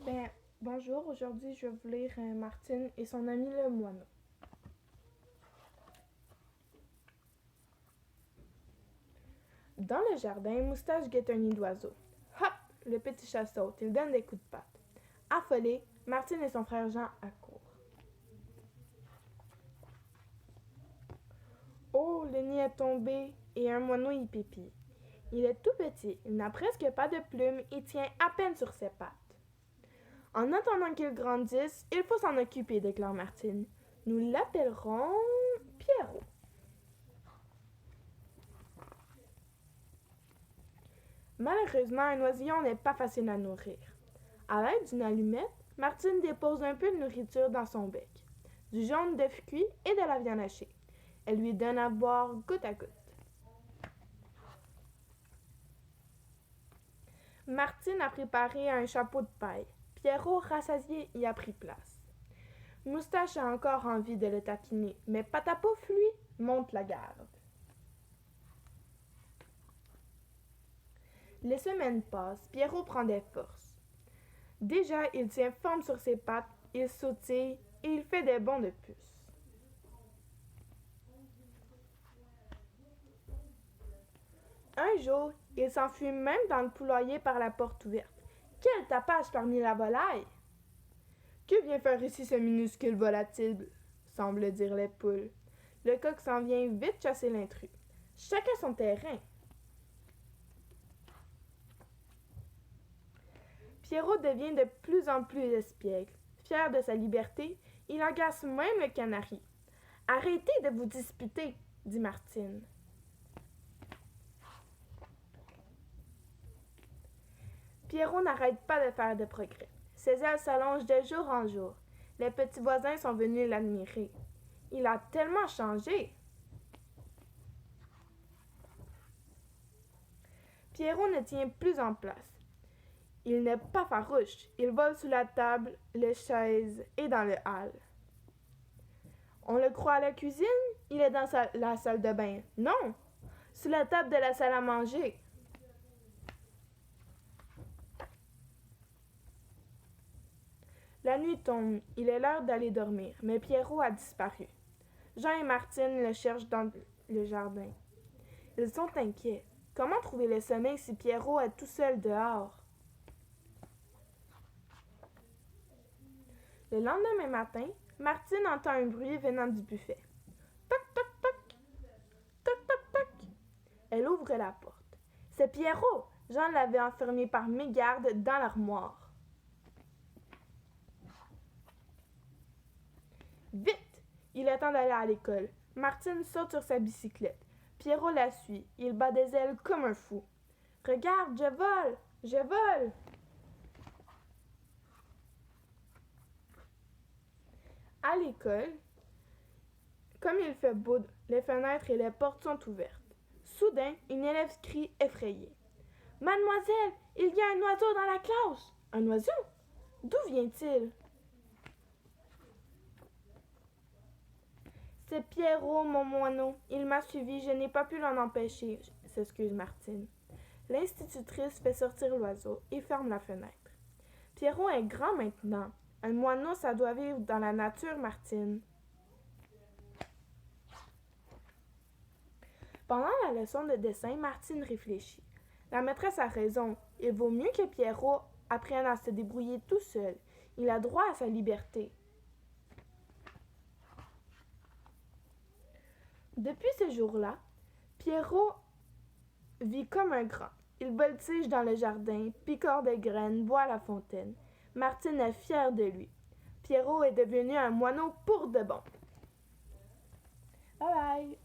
Ben, bonjour, aujourd'hui je vais vous lire Martine et son ami le moineau. Dans le jardin, Moustache guette un nid d'oiseau. Hop! Le petit chat saute, il donne des coups de patte. Affolés, Martine et son frère Jean accourent. Oh, le nid est tombé et un moineau y pépille. Il est tout petit, il n'a presque pas de plumes et tient à peine sur ses pattes. En attendant qu'il grandisse, il faut s'en occuper, déclare Martine. Nous l'appellerons Pierrot. Malheureusement, un oisillon n'est pas facile à nourrir. À l'aide d'une allumette, Martine dépose un peu de nourriture dans son bec, du jaune d'œuf cuit et de la viande hachée. Elle lui donne à boire goutte à goutte. Martine a préparé un chapeau de paille. Pierrot, rassasié, y a pris place. Moustache a encore envie de le taquiner, mais Patapouf, lui, monte la garde. Les semaines passent, Pierrot prend des forces. Déjà, il tient ferme sur ses pattes, il sautille et il fait des bonds de puce. Un jour, il s'enfuit même dans le poulailler par la porte ouverte. Quel tapage parmi la volaille! Que vient faire ici ce minuscule volatile? Semblent dire les poules. Le coq s'en vient vite chasser l'intrus. Chacun son terrain. Pierrot devient de plus en plus espiègle. Fier de sa liberté, il agace même le canari. « Arrêtez de vous disputer, » dit Martine. Pierrot n'arrête pas de faire de progrès. Ses ailes s'allongent de jour en jour. Les petits voisins sont venus l'admirer. Il a tellement changé. Pierrot ne tient plus en place. Il n'est pas farouche. Il vole sous la table, les chaises et dans le hall. On le croit à la cuisine? Il est dans la salle de bain. Non! Sous la table de la salle à manger. La nuit tombe. Il est l'heure d'aller dormir, mais Pierrot a disparu. Jean et Martine le cherchent dans le jardin. Ils sont inquiets. Comment trouver le sommeil si Pierrot est tout seul dehors? Le lendemain matin, Martine entend un bruit venant du buffet. Toc, toc, toc! Toc, toc, toc! Elle ouvre la porte. C'est Pierrot! Jean l'avait enfermé par mégarde dans l'armoire. Vite! Il est temps d'aller à l'école. Martine saute sur sa bicyclette. Pierrot la suit. Il bat des ailes comme un fou. Regarde, je vole! Je vole! À l'école, comme il fait beau, les fenêtres et les portes sont ouvertes. Soudain, une élève crie effrayée. « Mademoiselle, il y a un oiseau dans la classe! »« Un oiseau? D'où vient-il? » C'est Pierrot, mon moineau. Il m'a suivi, je n'ai pas pu l'en empêcher, s'excuse Martine. L'institutrice fait sortir l'oiseau et ferme la fenêtre. Pierrot est grand maintenant. Un moineau, ça doit vivre dans la nature, Martine. Pendant la leçon de dessin, Martine réfléchit. La maîtresse a raison. Il vaut mieux que Pierrot apprenne à se débrouiller tout seul. Il a droit à sa liberté. Depuis ce jour-là, Pierrot vit comme un grand. Il voltige dans le jardin, picore des graines, boit à la fontaine. Martine est fière de lui. Pierrot est devenu un moineau pour de bon. Bye bye!